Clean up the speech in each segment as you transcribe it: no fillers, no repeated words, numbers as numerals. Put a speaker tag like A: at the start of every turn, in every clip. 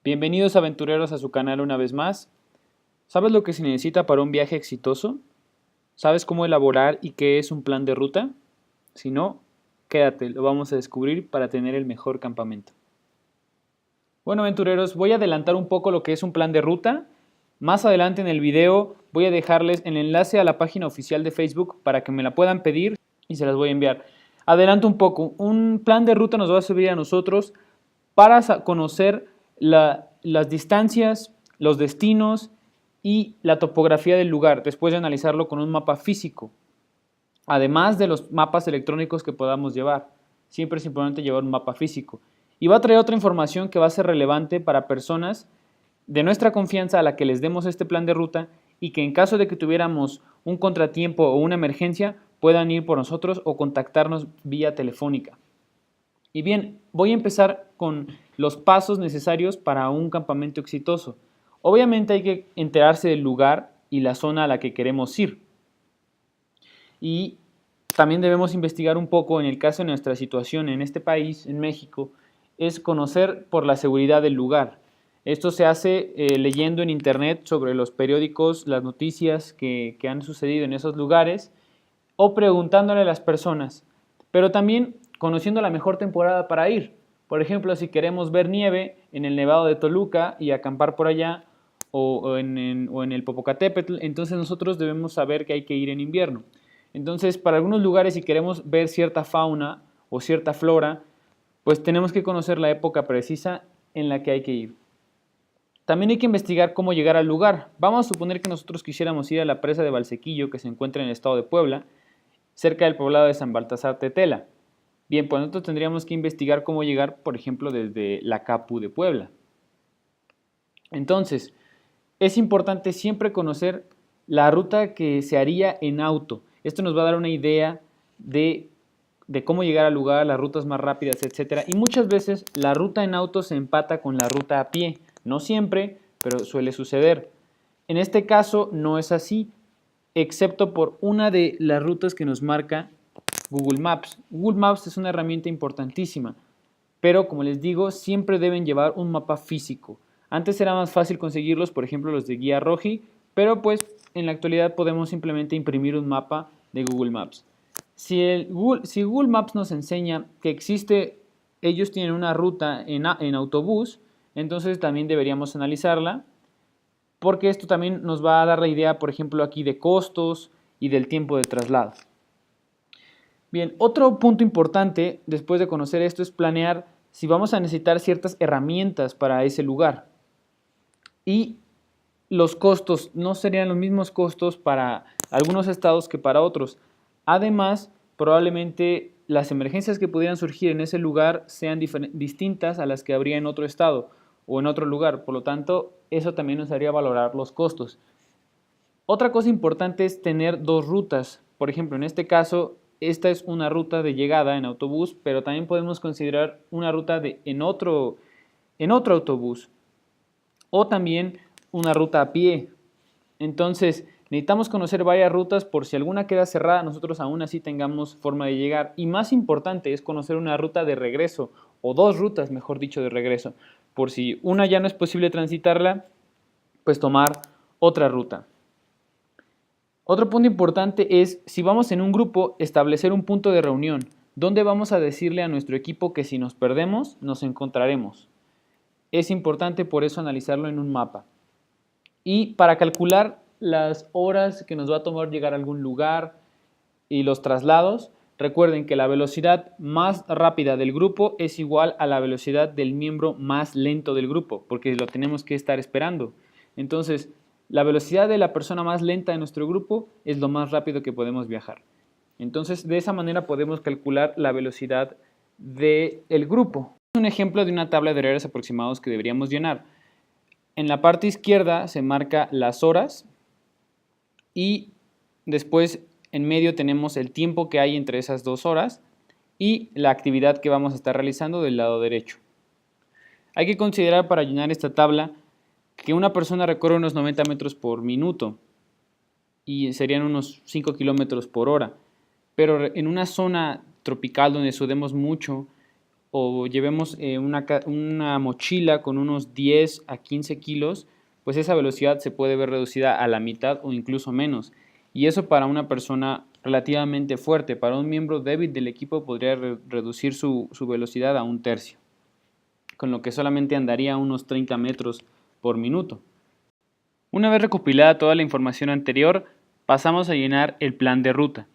A: Bienvenidos aventureros a su canal una vez más. ¿Sabes lo que se necesita para un viaje exitoso? ¿Sabes cómo elaborar y qué es un plan de ruta? Si no, quédate, lo vamos a descubrir para tener el mejor campamento. Bueno, aventureros, voy a adelantar un poco lo que es un plan de ruta. Más adelante en el video voy a dejarles el enlace a la página oficial de Facebook para que me la puedan pedir y se las voy a enviar. Adelanto un poco, un plan de ruta nos va a servir a nosotros para conocer las distancias, los destinos y la topografía del lugar, después de analizarlo con un mapa físico, además de los mapas electrónicos que podamos llevar. Siempre es importante llevar un mapa físico. Y va a traer otra información que va a ser relevante para personas de nuestra confianza a la que les demos este plan de ruta y que en caso de que tuviéramos un contratiempo o una emergencia puedan ir por nosotros o contactarnos vía telefónica. Y bien, voy a empezar con los pasos necesarios para un campamento exitoso. Obviamente hay que enterarse del lugar y la zona a la que queremos ir. Y también debemos investigar un poco en el caso de nuestra situación en este país, en México, es conocer por la seguridad del lugar. Esto se hace leyendo en internet sobre los periódicos, las noticias que han sucedido en esos lugares o preguntándole a las personas, pero también conociendo la mejor temporada para ir. Por ejemplo, si queremos ver nieve en el Nevado de Toluca y acampar por allá o en el Popocatépetl, entonces nosotros debemos saber que hay que ir en invierno. Entonces, para algunos lugares, si queremos ver cierta fauna o cierta flora, pues tenemos que conocer la época precisa en la que hay que ir. También hay que investigar cómo llegar al lugar. Vamos a suponer que nosotros quisiéramos ir a la presa de Valsequillo, que se encuentra en el estado de Puebla, cerca del poblado de San Baltasar Tetela. Bien, pues nosotros tendríamos que investigar cómo llegar, por ejemplo, desde la Capu de Puebla. Entonces, es importante siempre conocer la ruta que se haría en auto. Esto nos va a dar una idea de cómo llegar al lugar, las rutas más rápidas, etc. Y muchas veces la ruta en auto se empata con la ruta a pie. No siempre, pero suele suceder. En este caso no es así, excepto por una de las rutas que nos marca Google Maps. Google Maps es una herramienta importantísima, pero como les digo, siempre deben llevar un mapa físico. Antes era más fácil conseguirlos, por ejemplo los de guía Roji, pero pues en la actualidad podemos simplemente imprimir un mapa de Google Maps. Si Google Maps nos enseña que ellos tienen una ruta en autobús, entonces también deberíamos analizarla, porque esto también nos va a dar la idea, por ejemplo, aquí de costos y del tiempo de traslado. Bien, otro punto importante después de conocer esto es planear si vamos a necesitar ciertas herramientas para ese lugar. Y los costos no serían los mismos costos para algunos estados que para otros. Además, probablemente las emergencias que pudieran surgir en ese lugar sean distintas a las que habría en otro estado o en otro lugar. Por lo tanto, eso también nos haría valorar los costos. Otra cosa importante es tener dos rutas. Por ejemplo, en este caso, esta es una ruta de llegada en autobús, pero también podemos considerar una ruta en otro autobús o también una ruta a pie. Entonces, necesitamos conocer varias rutas por si alguna queda cerrada, nosotros aún así tengamos forma de llegar. Y más importante es conocer una ruta de regreso, o dos rutas, mejor dicho, de regreso. Por si una ya no es posible transitarla, pues tomar otra ruta. Otro punto importante es, si vamos en un grupo, establecer un punto de reunión, donde vamos a decirle a nuestro equipo que si nos perdemos, nos encontraremos. Es importante por eso analizarlo en un mapa. Y para calcular las horas que nos va a tomar llegar a algún lugar y los traslados, recuerden que la velocidad más rápida del grupo es igual a la velocidad del miembro más lento del grupo, porque lo tenemos que estar esperando. Entonces, la velocidad de la persona más lenta de nuestro grupo es lo más rápido que podemos viajar. Entonces, de esa manera podemos calcular la velocidad del grupo. Un ejemplo de una tabla de horarios aproximados que deberíamos llenar. En la parte izquierda se marca las horas y después en medio tenemos el tiempo que hay entre esas 2 horas y la actividad que vamos a estar realizando del lado derecho. Hay que considerar para llenar esta tabla que una persona recorre unos 90 metros por minuto y serían unos 5 kilómetros por hora, pero en una zona tropical donde sudemos mucho o llevemos una mochila con unos 10 a 15 kilos, pues esa velocidad se puede ver reducida a la mitad o incluso menos. Y eso para una persona relativamente fuerte, para un miembro débil del equipo podría reducir su velocidad a un tercio, con lo que solamente andaría a unos 30 metros por minuto. Una vez recopilada toda la información anterior, pasamos a llenar el plan de ruta.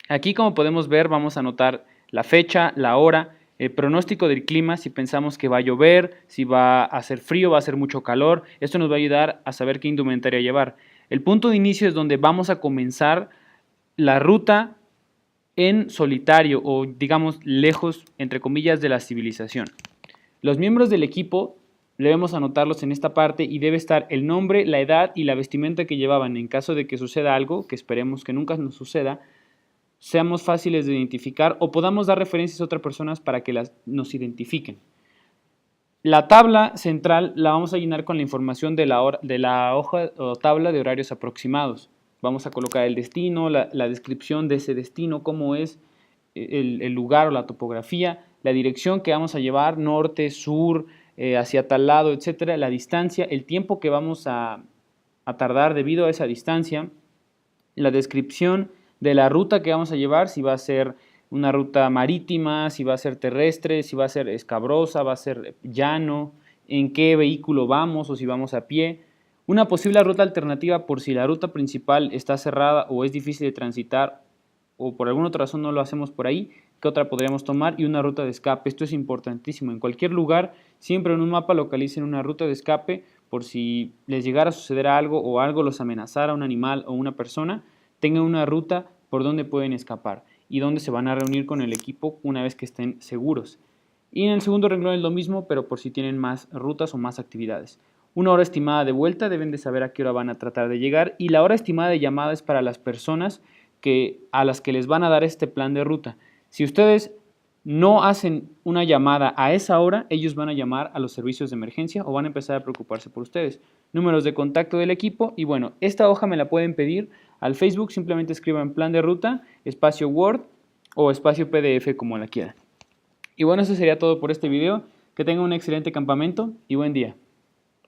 A: Aquí, como podemos ver, vamos a anotar la fecha, la hora, el pronóstico del clima, si pensamos que va a llover, si va a hacer frío, va a hacer mucho calor. Esto nos va a ayudar a saber qué indumentaria llevar. El punto de inicio es donde vamos a comenzar la ruta en solitario o digamos lejos, entre comillas, de la civilización. Los miembros del equipo debemos anotarlos en esta parte y debe estar el nombre, la edad y la vestimenta que llevaban. En caso de que suceda algo, que esperemos que nunca nos suceda, seamos fáciles de identificar o podamos dar referencias a otras personas para que nos identifiquen. La tabla central la vamos a llenar con la información de la hoja o tabla de horarios aproximados. Vamos a colocar el destino, la descripción de ese destino, cómo es el lugar o la topografía, la dirección que vamos a llevar, norte, sur, hacia tal lado, etcétera, la distancia, el tiempo que vamos a tardar debido a esa distancia, la descripción de la ruta que vamos a llevar, si va a ser una ruta marítima, si va a ser terrestre, si va a ser escabrosa, va a ser llano, en qué vehículo vamos o si vamos a pie. Una posible ruta alternativa por si la ruta principal está cerrada o es difícil de transitar o por alguna otra razón no lo hacemos por ahí, ¿qué otra podríamos tomar? Y una ruta de escape. Esto es importantísimo. En cualquier lugar, siempre en un mapa localicen una ruta de escape por si les llegara a suceder algo o algo los amenazara, un animal o una persona, tengan una ruta por donde pueden escapar y donde se van a reunir con el equipo una vez que estén seguros. Y en el segundo renglón es lo mismo, pero por si tienen más rutas o más actividades. Una hora estimada de vuelta, deben de saber a qué hora van a tratar de llegar, y la hora estimada de llamada es para las personas a las que les van a dar este plan de ruta. Si ustedes no hacen una llamada a esa hora, ellos van a llamar a los servicios de emergencia o van a empezar a preocuparse por ustedes. Números de contacto del equipo y bueno, esta hoja me la pueden pedir al Facebook, simplemente escriban plan de ruta, espacio Word o espacio PDF como la quieran. Y bueno, eso sería todo por este video. Que tengan un excelente campamento y buen día.